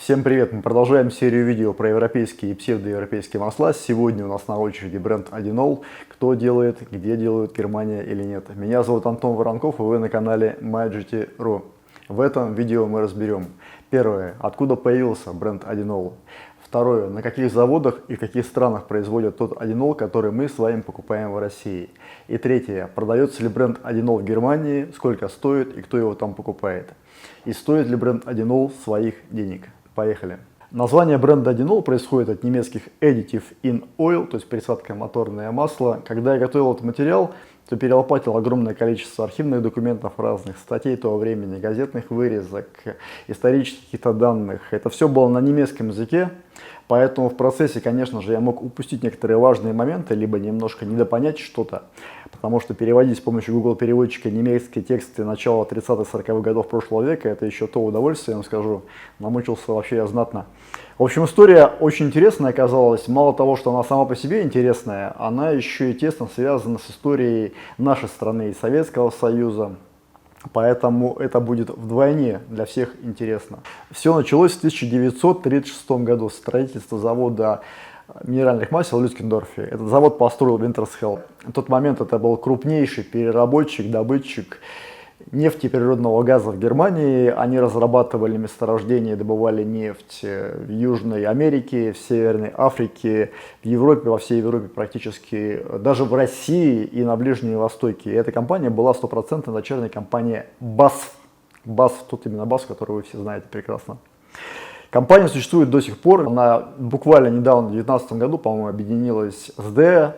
Всем привет! Мы продолжаем серию видео про европейские и псевдоевропейские масла. Сегодня у нас на очереди бренд Одинол. Кто делает, где делают, Германия или нет. Меня зовут Антон Воронков, и вы на канале MyGT.ru. В этом видео мы разберем: первое, откуда появился бренд Одинол; второе, на каких заводах и в каких странах производят тот Одинол, который мы с вами покупаем в России; и третье, продается ли бренд Одинол в Германии, сколько стоит и кто его там покупает; и стоит ли бренд Одинол своих денег. Поехали. Название бренда Одинол происходит от немецких Additive in Oil, то есть присадка моторное масло. Когда я готовил этот материал, то перелопатил огромное количество архивных документов, разных статей того времени, газетных вырезок, исторических данных. Это все было на немецком языке, поэтому в процессе, конечно же, я мог упустить некоторые важные моменты, либо немножко недопонять что-то, потому что переводить с помощью Google переводчика немецкие тексты начала 30-40-х годов прошлого века — это еще то удовольствие, я вам скажу, намучился вообще я знатно. В общем, история очень интересная оказалась. Мало того, что она сама по себе интересная, она еще и тесно связана с историей нашей страны и Советского Союза. Поэтому это будет вдвойне для всех интересно. Все началось в 1936 году с строительства завода минеральных масел в Люскендорфе. Этот завод построил Wintershall. В тот момент это был крупнейший переработчик, добытчик нефти и природного газа в Германии. Они разрабатывали месторождения, добывали нефть в Южной Америке, в Северной Африке, в Европе, во всей Европе практически, даже в России и на Ближнем Востоке. И эта компания была стопроцентной дочерней компанией BASF. BASF, тут именно BASF, который вы все знаете прекрасно. Компания существует до сих пор. Она буквально недавно, в 2019 году, по-моему, объединилась с DEA,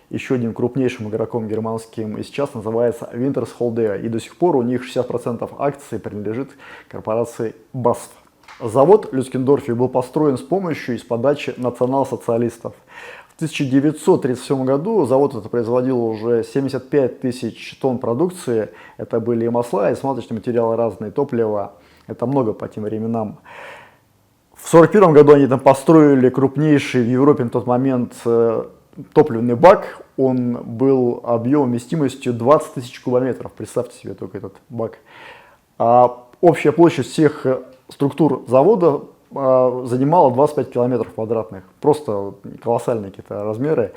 еще одним крупнейшим игроком германским, и сейчас называется Wintershall Dea. И до сих пор у них 60% акций принадлежит корпорации BASF. Завод в Люскендорфе был построен с помощью и с подачи национал-социалистов. В 1937 году завод это производил уже 75 тысяч тонн продукции. Это были и масла, и смазочные материалы разные, топливо. Это много по тем временам. В 1941 году они там построили крупнейший в Европе на тот момент топливный бак. Он был объемом вместимостью 20 тысяч кубометров. Представьте себе только этот бак. А общая площадь всех структур завода занимала 25 километров квадратных. Просто колоссальные какие-то размеры.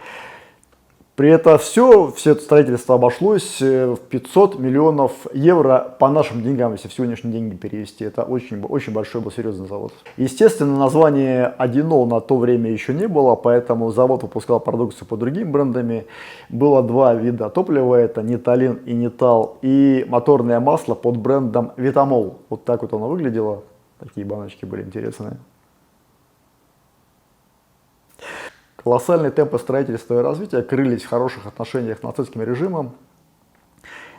При этом все это строительство обошлось в 500 миллионов евро по нашим деньгам, если в сегодняшние деньги перевести. Это очень большой был серьезный завод. Естественно, названия Одинол на то время еще не было, поэтому завод выпускал продукцию под другими брендами. Было два вида топлива, это Ниталин и Нитал, и моторное масло под брендом Витамол. Вот так вот оно выглядело. Такие баночки были интересные. Колоссальные темпы строительства и развития крылись в хороших отношениях с нацистским режимом.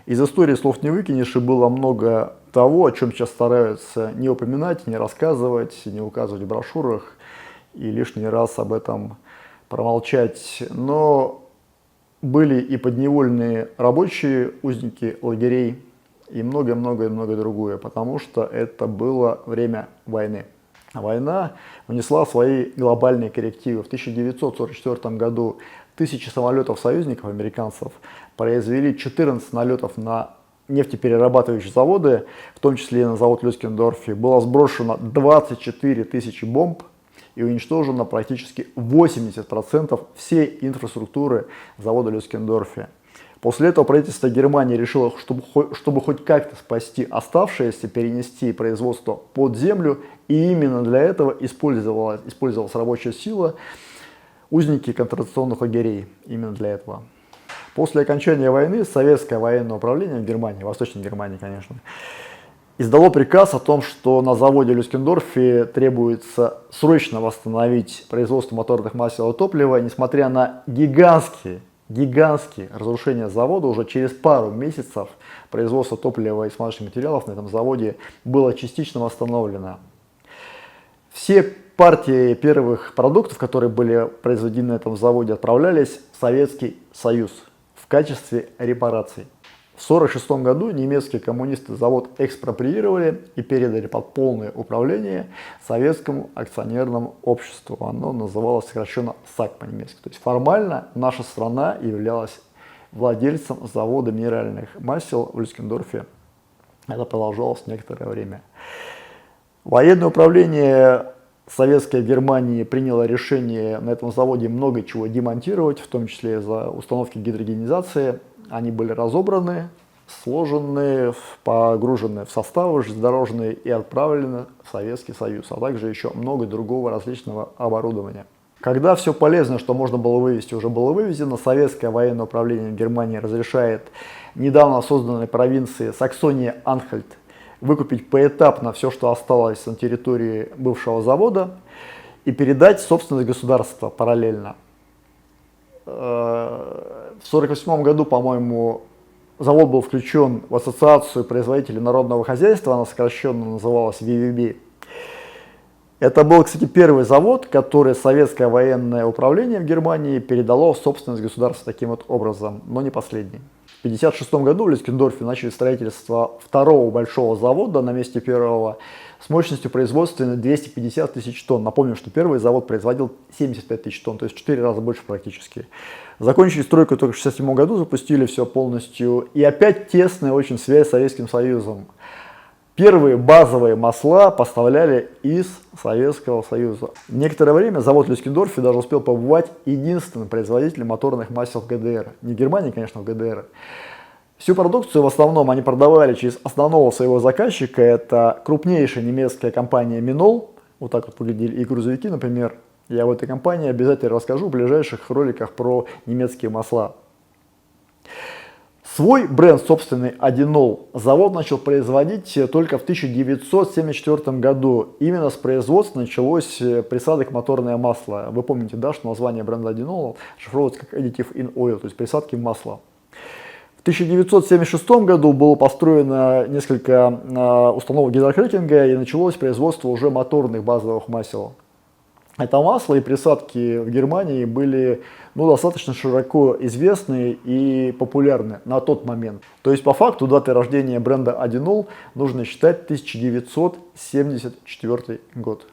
Из истории слов не выкинешь, и было много того, о чем сейчас стараются не упоминать, не рассказывать, не указывать в брошюрах и лишний раз об этом промолчать. Но были и подневольные рабочие, узники лагерей и многое-многое другое, потому что это было время войны. Война внесла свои глобальные коррективы. В 1944 году тысячи самолетов союзников, американцев, произвели 14 налетов на нефтеперерабатывающие заводы, в том числе и на завод в Люскендорфе. Было сброшено 24 тысячи бомб и уничтожено практически 80% всей инфраструктуры завода в Люскендорфе. После этого правительство Германии решило, чтобы хоть как-то спасти оставшееся, перенести производство под землю, и именно для этого использовалась рабочая сила, узники концентрационных лагерей. Именно для этого. После окончания войны советское военное управление в Германии, Восточной Германии, конечно, издало приказ о том, что на заводе в Люскендорфе требуется срочно восстановить производство моторных масел и топлива, несмотря на гигантские разрушения завода. Уже через пару месяцев производство топлива и смазочных материалов на этом заводе было частично восстановлено. Все партии первых продуктов, которые были произведены на этом заводе, отправлялись в Советский Союз в качестве репараций. В 1946 году немецкие коммунисты завод экспроприировали и передали под полное управление советскому акционерному обществу. Оно называлось сокращенно САК по-немецки. То есть формально наша страна являлась владельцем завода минеральных масел в Люскендорфе. Это продолжалось некоторое время. Военное управление советской Германии приняло решение на этом заводе много чего демонтировать, в том числе из-за установки гидрогенизации. Они были разобраны, сложены, погружены в составы железнодорожные и отправлены в Советский Союз, а также еще много другого различного оборудования. Когда все полезное, что можно было вывести, уже было вывезено, советское военное управление Германии разрешает недавно созданной провинции Саксония-Анхальт выкупить поэтапно все, что осталось на территории бывшего завода, и передать в собственность государства параллельно. В 1948 году, по-моему, завод был включен в Ассоциацию производителей народного хозяйства, она сокращенно называлась ВВБ. Это был, кстати, первый завод, который советское военное управление в Германии передало в собственность государства таким вот образом, но не последний. В 1956 году в Лискендорфе начали строительство второго большого завода на месте первого с мощностью производства 250 тысяч тонн. Напомню, что первый завод производил 75 тысяч тонн, то есть в 4 раза больше практически. Закончили стройку только в 1967 году, запустили все полностью. И опять тесная очень связь с Советским Союзом. Первые базовые масла поставляли из Советского Союза. Некоторое время завод в Лискендорфе даже успел побывать единственным производителем моторных масел в ГДР. Не в Германии, конечно, в ГДР. Всю продукцию в основном они продавали через основного своего заказчика. Это крупнейшая немецкая компания Минол. Вот так вот выглядели и грузовики, например. Я в этой компании обязательно расскажу в ближайших роликах про немецкие масла. Свой бренд собственный Одинол завод начал производить только в 1974 году. Именно с производства началось присадок моторное масло. Вы помните, да, что название бренда Одинол шифровывается как Additive in Oil, то есть присадки в масло. В 1976 году было построено несколько установок гидрокрекинга и началось производство уже моторных базовых масел. Это масло и присадки в Германии были достаточно широко известны и популярны на тот момент. То есть по факту датой рождения бренда Одинол нужно считать 1974 год.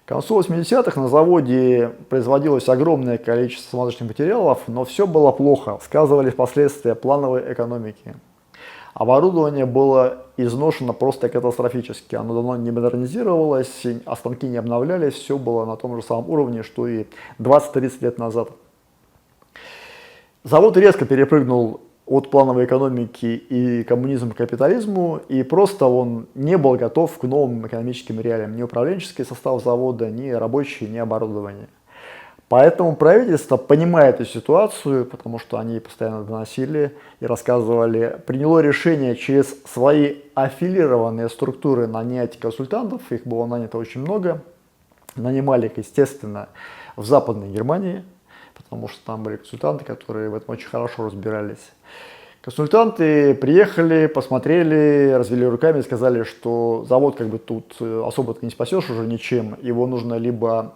К концу 80-х на заводе производилось огромное количество смазочных материалов, но все было плохо, сказывались последствия плановой экономики. Оборудование было изношено просто катастрофически, оно давно не модернизировалось, а станки не обновлялись, все было на том же самом уровне, что и 20-30 лет назад. Завод резко перепрыгнул от плановой экономики и коммунизма к капитализму, и просто он не был готов к новым экономическим реалиям, ни управленческий состав завода, ни рабочие, ни оборудование. Поэтому правительство, понимая эту ситуацию, потому что они постоянно доносили и рассказывали, приняло решение через свои аффилированные структуры нанять консультантов, их было нанято очень много, нанимали их, естественно, в Западной Германии, потому что там были консультанты, которые в этом очень хорошо разбирались. Консультанты приехали, посмотрели, развели руками и сказали, что завод тут особо не спасешь уже ничем, его нужно либо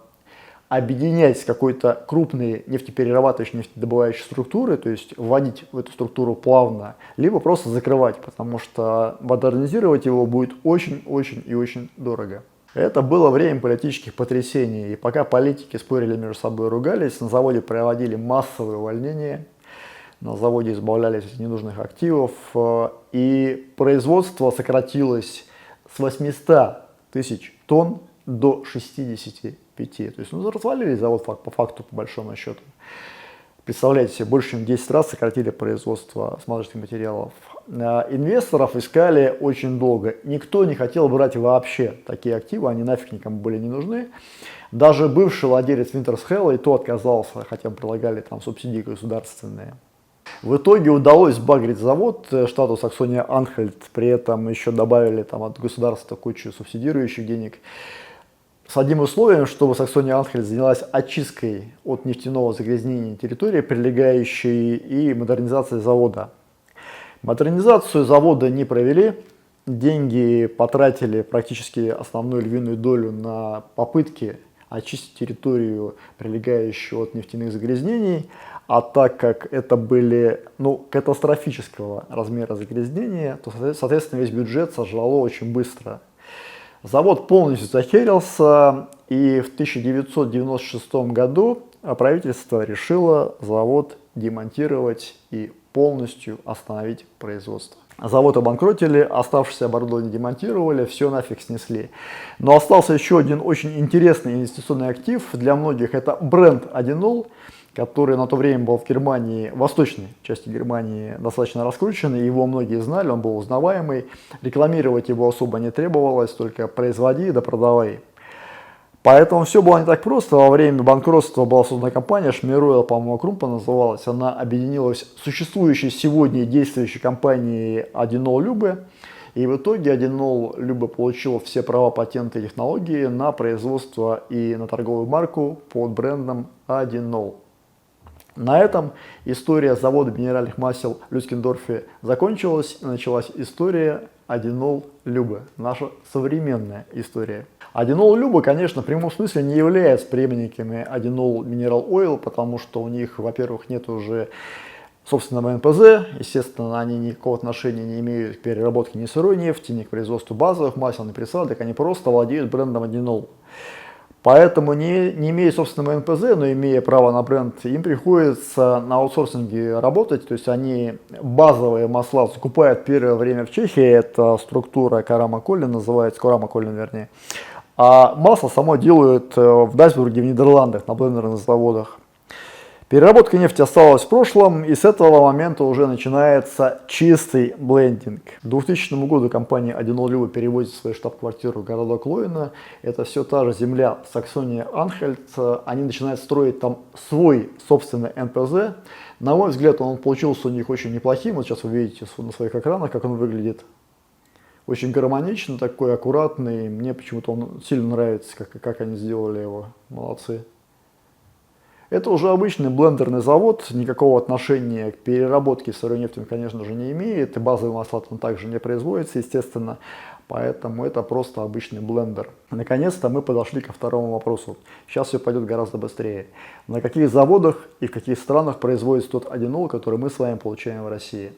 объединять с какой-то крупной нефтеперерабатывающей, нефтедобывающей структурой, то есть вводить в эту структуру плавно, либо просто закрывать, потому что модернизировать его будет очень-очень и очень дорого. Это было время политических потрясений, и пока политики спорили между собой, ругались, на заводе проводили массовые увольнения, на заводе избавлялись от ненужных активов, и производство сократилось с 800 тысяч тонн до 65. То есть, развалили завод по факту, по большому счету. Представляете себе, больше чем в 10 раз сократили производство смазочных материалов. Инвесторов искали очень долго. Никто не хотел брать вообще такие активы, они нафиг никому были не нужны. Даже бывший владелец Wintershall и то отказался, хотя бы прилагали там субсидии государственные. В итоге удалось сбагрить завод штату Саксония-Анхальт, при этом еще добавили там от государства кучу субсидирующих денег. С одним условием, чтобы Саксония-Анхальт занялась очисткой от нефтяного загрязнения территории, прилегающей, и модернизацией завода. Модернизацию завода не провели, деньги потратили практически основную львиную долю на попытки очистить территорию, прилегающую от нефтяных загрязнений, а так как это были катастрофического размера загрязнения, то, соответственно, весь бюджет сожрало очень быстро. Завод полностью захерился, и в 1996 году правительство решило завод демонтировать и полностью остановить производство. Завод обанкротили, оставшееся оборудование демонтировали, все нафиг снесли. Но остался еще один очень интересный инвестиционный актив для многих. Это бренд Одинол, который на то время был в Германии, в восточной части Германии, достаточно раскрученный. Его многие знали, он был узнаваемый. Рекламировать его особо не требовалось, только производи да продавай. Поэтому все было не так просто. Во время банкротства была создана компания Schmier-Oil, по-моему, Крумпа называлась. Она объединилась с существующей сегодня действующей компанией Одинол Любе. И в итоге Одинол Любе получила все права, патенты и технологии на производство и на торговую марку под брендом Одинол. На этом история завода минеральных масел в Люскендорфе закончилась, и началась история Одинол Любе, наша современная история. Одинол Любе, конечно, в прямом смысле не является преемниками Одинол Mineral Oil, потому что у них, во-первых, нет уже собственного НПЗ, естественно, они никакого отношения не имеют к переработке ни сырой нефти, ни к производству базовых масел, ни присадок, они просто владеют брендом Одинол. Поэтому, не имея собственного НПЗ, но имея право на бренд, им приходится на аутсорсинге работать. То есть они базовые масла закупают первое время в Чехии, это структура Карама Коллин, называется Карама Коллин, вернее. А масло само делают в Дайсбурге, в Нидерландах, на блендерных заводах. Переработка нефти осталась в прошлом, и с этого момента уже начинается чистый блендинг. К 2000 году компания Одинол Любе переводит свою штаб-квартиру в городок Лойна. Это все та же земля Саксония-Анхальт. Они начинают строить там свой собственный НПЗ. На мой взгляд, он получился у них очень неплохим. Вот сейчас вы видите на своих экранах, как он выглядит. Очень гармоничный, такой аккуратный. Мне почему-то он сильно нравится, как они сделали его. Молодцы. Это уже обычный блендерный завод, никакого отношения к переработке сырой нефти он, конечно же, не имеет, и базовые масла там также не производятся, естественно, поэтому это просто обычный блендер. Наконец-то мы подошли ко второму вопросу. Сейчас все пойдет гораздо быстрее. На каких заводах и в каких странах производится тот Одинол, который мы с вами получаем в России?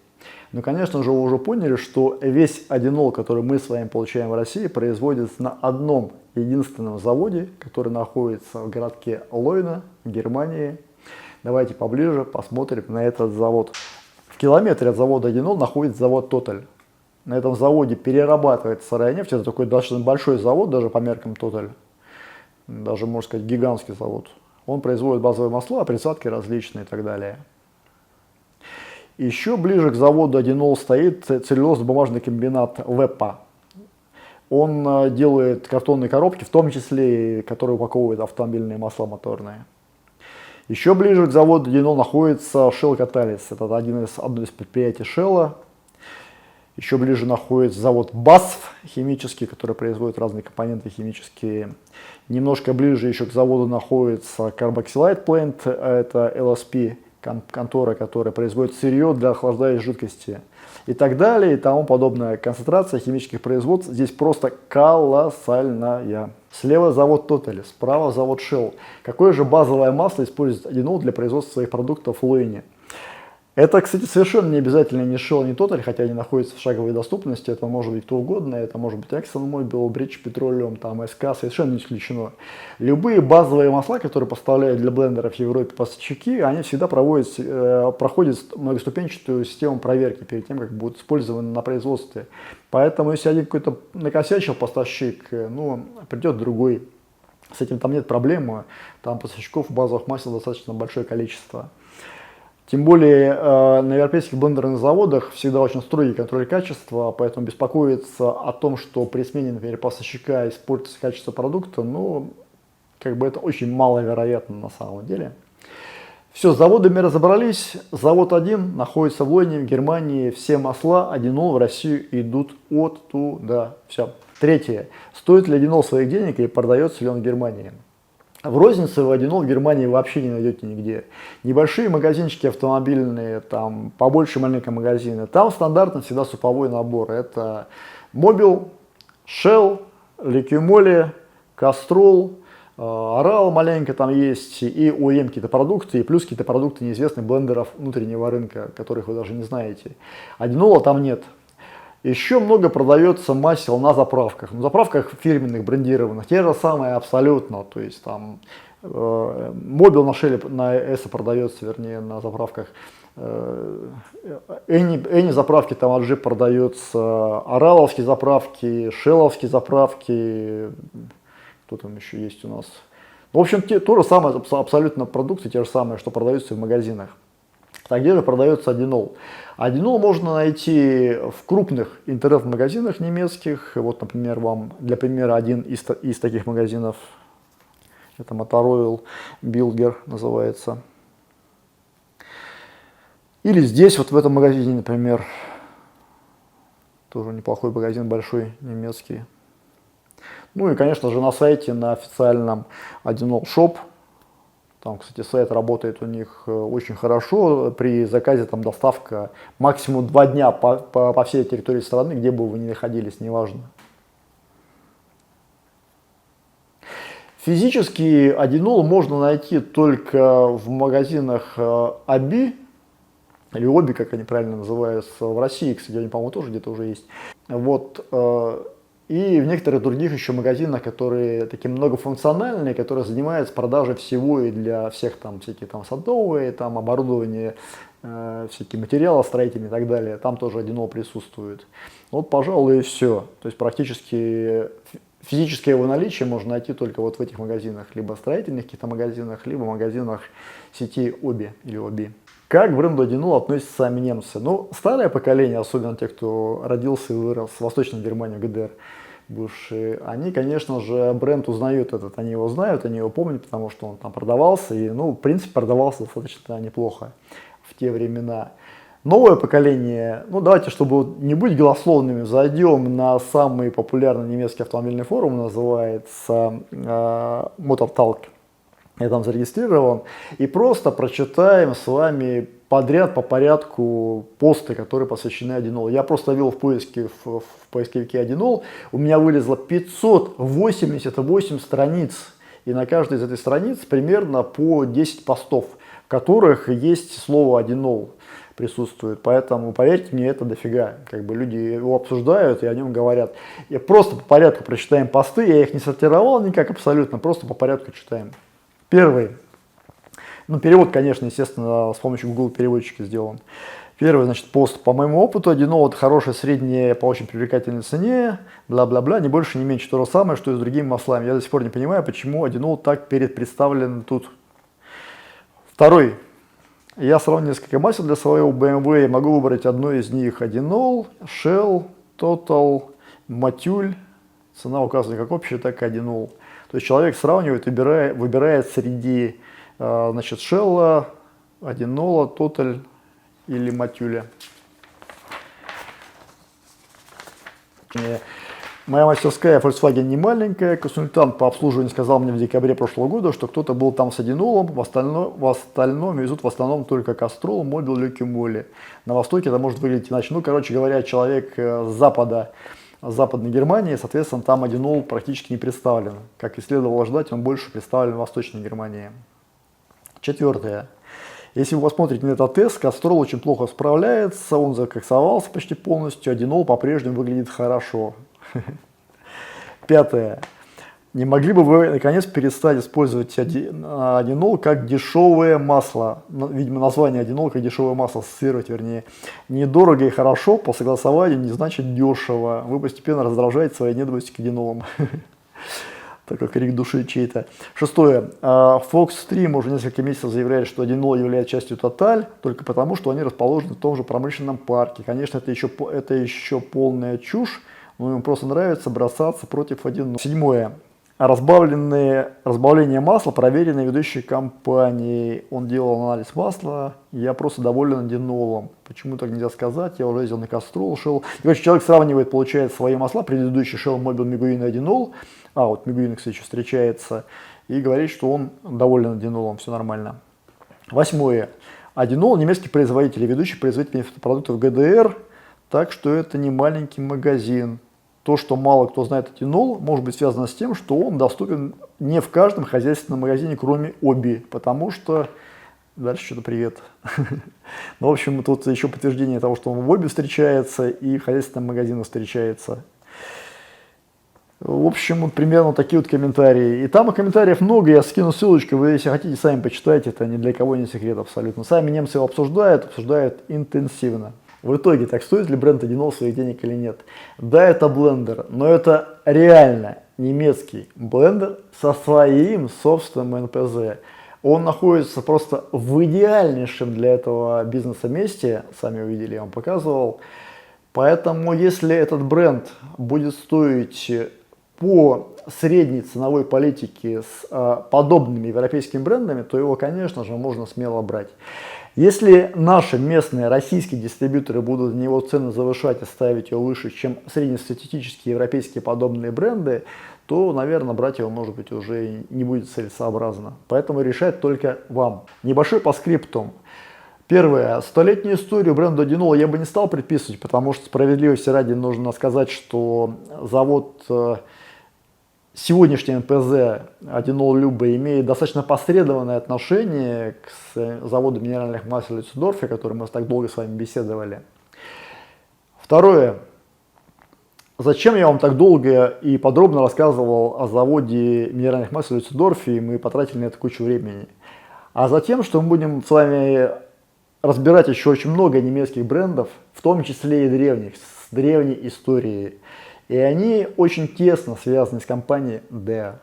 Ну, конечно же, вы уже поняли, что весь Одинол, который мы с вами получаем в России, производится на одном единственном заводе, который находится в городке Лойна, в Германии. Давайте поближе посмотрим на этот завод. В километре от завода Одинол находится завод Total. На этом заводе перерабатывается сырая нефть. Это такой достаточно большой завод, даже по меркам Total. Даже, можно сказать, гигантский завод. Он производит базовые масла, присадки различные и так далее. Еще ближе к заводу Одинол стоит целлюлозно-бумажный комбинат ВЭПА. Он делает картонные коробки, в том числе, которые упаковывают автомобильные масла моторные. Еще ближе к заводу Одинол находится Shell Catalyst. Это одно из предприятий Shell. Еще ближе находится завод BASF химический, который производит разные компоненты химические. Немножко ближе еще к заводу находится Carboxylate Plant. Это LSP контора, которая производит сырье для охлаждающей жидкости и так далее, и тому подобное. Концентрация химических производств здесь просто колоссальная. Слева завод Total, справа завод Shell. Какое же базовое масло использует Одинол для производства своих продуктов в Лойне? Это, кстати, совершенно не обязательно ни Shell, ни Total, хотя они находятся в шаговой доступности. Это может быть кто угодно, это может быть ExxonMobil, British Petroleum, там СК, совершенно не исключено. Любые базовые масла, которые поставляют для блендеров в Европе поставщики, они всегда проходят многоступенчатую систему проверки перед тем, как будут использованы на производстве. Поэтому, если один какой-то накосячил поставщик, придет другой. С этим там нет проблемы, там поставщиков базовых масел достаточно большое количество. Тем более на европейских блендерных заводах всегда очень строгий контроль качества, поэтому беспокоиться о том, что при смене, например, поставщика испортится качество продукта, это очень маловероятно на самом деле. Все, с заводами разобрались. Завод 1 находится в Лойне, в Германии. Все масла Одинол в Россию идут оттуда. Все. Третье. Стоит ли Одинол своих денег и продается ли он в Германии? В рознице вы Одинол в Германии вообще не найдете нигде. Небольшие магазинчики автомобильные, там побольше маленькие магазины. Там стандартно всегда суповой набор. Это Mobil, Shell, Liqui-Moly, Castrol, Aral маленько там есть, и OEM какие-то продукты, и плюс какие-то продукты неизвестных блендеров внутреннего рынка, которых вы даже не знаете. Одинола там нет. Еще много продается масел на заправках. На заправках фирменных, брендированных. Те же самые абсолютно. То есть там Mobil на Shell, на ESSO продается, вернее, на заправках. Any заправки, там от Jeep продается, ораловские заправки, шелловские заправки, кто там еще есть у нас. В общем, то же самое, абсолютно продукты те же самые, что продаются в магазинах. А где же продается Одинол? Одинол можно найти в крупных интернет-магазинах немецких. Вот, например, для примера один из таких магазинов, это Motoroil Bilger называется. Или здесь, вот в этом магазине, например, тоже неплохой магазин, большой, немецкий. Ну и, конечно же, на сайте, на официальном Одинол Shop. Там, кстати, сайт работает у них очень хорошо. При заказе там доставка максимум 2 дня по всей территории страны, где бы вы ни находились, неважно. Физически Одинол можно найти только в магазинах Аби, или Оби, как они правильно называются, в России, кстати, они, по-моему, тоже где-то уже есть. Вот. И в некоторых других еще магазинах, которые такие многофункциональные, которые занимаются продажей всего и для всех там всякие там садовые, там оборудование, всякие материалы строительные и так далее. Там тоже Одинол присутствует. Вот, пожалуй, и все. То есть практически физическое его наличие можно найти только вот в этих магазинах, либо строительных каких-то магазинах, либо магазинах сети Оби или Оби. Как к бренду Одинол относятся сами немцы? Ну, старое поколение, особенно те, кто родился и вырос в Восточной Германии, ГДР бывшие, они, конечно же, бренд узнают этот, они его знают, они его помнят, потому что он там продавался, и, ну, в принципе, продавался достаточно неплохо в те времена. Новое поколение, ну, давайте, чтобы не быть голословными, зайдем на самый популярный немецкий автомобильный форум, называется Motortalk. Я там зарегистрирован, и просто прочитаем с вами подряд по порядку посты, которые посвящены Одинолу. Я просто ввел в поисковике Одинол, у меня вылезло 588 страниц, и на каждой из этой страниц примерно по 10 постов, в которых есть слово Одинол присутствует. Поэтому, поверьте мне, это дофига. Как бы люди его обсуждают и о нем говорят. И просто по порядку прочитаем посты, я их не сортировал никак абсолютно, просто по порядку читаем. Первый, ну, перевод, конечно, естественно, с помощью Google переводчика сделан. Первый, значит, пост. По моему опыту, Одинол — это хорошее среднее по очень привлекательной цене, бла-бла-бла, не больше, не меньше. То же самое, что и с другими маслами. Я до сих пор не понимаю, почему Одинол так представлен тут. Второй. Я сравнил несколько масел для своего BMW и могу выбрать одно из них. Одинол, Shell, Total, Motul. Цена указана как общая, так и Одинол. То есть человек сравнивает, выбирает среди, значит, Shell, Одинола, Total или Motul. Моя мастерская Volkswagen не маленькая. Консультант по обслуживанию сказал мне в декабре прошлого года, что кто-то был там с Одинолом. В остальном везут в основном только Castrol, Mobil, Люки, Моли. На Востоке это может выглядеть иначе. Ну, короче говоря, человек с Западной Германии, соответственно, там Одинол практически не представлен. Как и следовало ждать, он больше представлен в Восточной Германии. Четвертое. Если вы посмотрите на этот тест, Castrol очень плохо справляется, он закоксовался почти полностью, Одинол по-прежнему выглядит хорошо. Пятое. Не могли бы вы, наконец, перестать использовать Одинол как дешевое масло? Видимо, название Одинол как дешевое масло ассоциировать, вернее. Недорого и хорошо по согласованию не значит дешево. Вы постепенно раздражаете свои ненависти к Одинолам. Такой крик души чей-то. Шестое. Fox Stream уже несколько месяцев заявляет, что Одинол является частью Total, только потому, что они расположены в том же промышленном парке. Конечно, это еще полная чушь, но им просто нравится бросаться против Одинола. Седьмое. Разбавление масла, проверенной ведущей компанией. Он делал анализ масла, я просто доволен Одинолом. Почему так нельзя сказать? Я уже ездил на Castrol, Shell. Короче, человек сравнивает, получает свои масла, предыдущий Shell, Mobil, Miguin и Одинол. Вот Miguin, кстати, еще встречается. И говорит, что он доволен Одинолом, все нормально. Восьмое. Одинол — немецкий производитель, ведущий производитель продуктов ГДР. Так что это не маленький магазин. То, что мало кто знает Одинол, может быть связано с тем, что он доступен не в каждом хозяйственном магазине, кроме Оби, потому что... Дальше что-то привет. Ну, в общем, тут еще подтверждение того, что он в Оби встречается и в хозяйственном магазине встречается. В общем, вот примерно такие вот комментарии. И там и комментариев много, я скину ссылочку, вы, если хотите, сами почитайте, это ни для кого не секрет абсолютно. Сами немцы его обсуждают интенсивно. В итоге, так стоит ли бренд Одинол своих денег или нет? Да, это блендер, но это реально немецкий блендер со своим собственным НПЗ. Он находится просто в идеальнейшем для этого бизнеса месте, сами увидели, я вам показывал. Поэтому, если этот бренд будет стоить по средней ценовой политике с подобными европейскими брендами, то его, конечно же, можно смело брать. Если наши местные российские дистрибьюторы будут на него цены завышать и ставить его выше, чем среднестатистические европейские подобные бренды, то, наверное, брать его, может быть, уже не будет целесообразно. Поэтому решать только вам. Небольшой по скриптум. Первое. Столетнюю историю бренда Одинол я бы не стал предписывать, потому что справедливости ради нужно сказать, что завод сегодняшний НПЗ Одинол Любе имеет достаточно посредованное отношение к заводу минеральных масел Люцендорфе, о котором мы так долго с вами беседовали. Второе. Зачем я вам так долго и подробно рассказывал о заводе минеральных масел Люцендорфе, и мы потратили на это кучу времени? А затем, что мы будем с вами разбирать еще очень много немецких брендов, в том числе и древних, с древней историей. И они очень тесно связаны с компанией DEA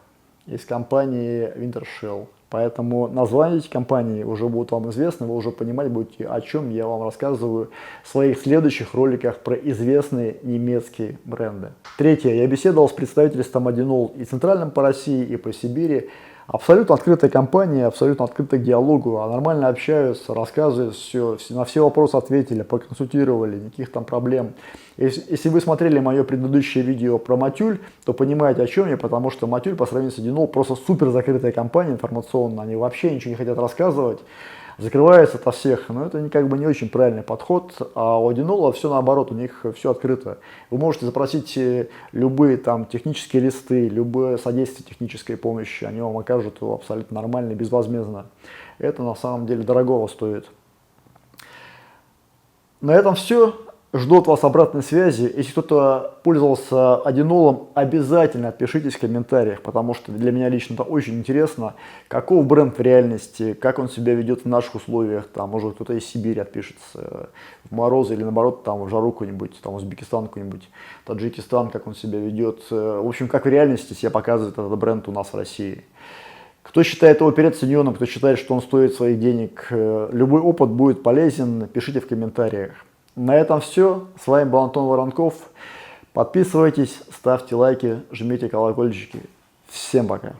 и с компанией Wintershall. Поэтому названия этих компаний уже будут вам известны, вы уже понимать будете, о чем я вам рассказываю в своих следующих роликах про известные немецкие бренды. Третье. Я беседовал с представительством Одинол и центральным по России, и по Сибири. Абсолютно открытая компания, абсолютно открыта к диалогу, нормально общаются, рассказывают все, на все вопросы ответили, проконсультировали, никаких там проблем. Если вы смотрели мое предыдущее видео про Матюль, то понимаете, о чем я, потому что Матюль по сравнению с Одинол просто супер закрытая компания информационная, они вообще ничего не хотят рассказывать, закрываются ото всех, но это как бы не очень правильный подход, а у Одинола все наоборот, у них все открыто. Вы можете запросить любые там технические листы, любое содействие технической помощи, они вам окажут его абсолютно нормально, безвозмездно. Это на самом деле дорогого стоит. На этом все. Жду от вас обратной связи. Если кто-то пользовался Одинолом, обязательно отпишитесь в комментариях, потому что для меня лично это очень интересно, каков бренд в реальности, как он себя ведет в наших условиях. Там, может, кто-то из Сибири отпишется в морозы или наоборот там, в жару какой-нибудь, там, Узбекистан какой-нибудь, Таджикистан, как он себя ведет. В общем, как в реальности себя показывает этот бренд у нас в России. Кто считает его переоцененным, кто считает, что он стоит своих денег, любой опыт будет полезен, пишите в комментариях. На этом все. С вами был Антон Воронков. Подписывайтесь, ставьте лайки, жмите колокольчики. Всем пока.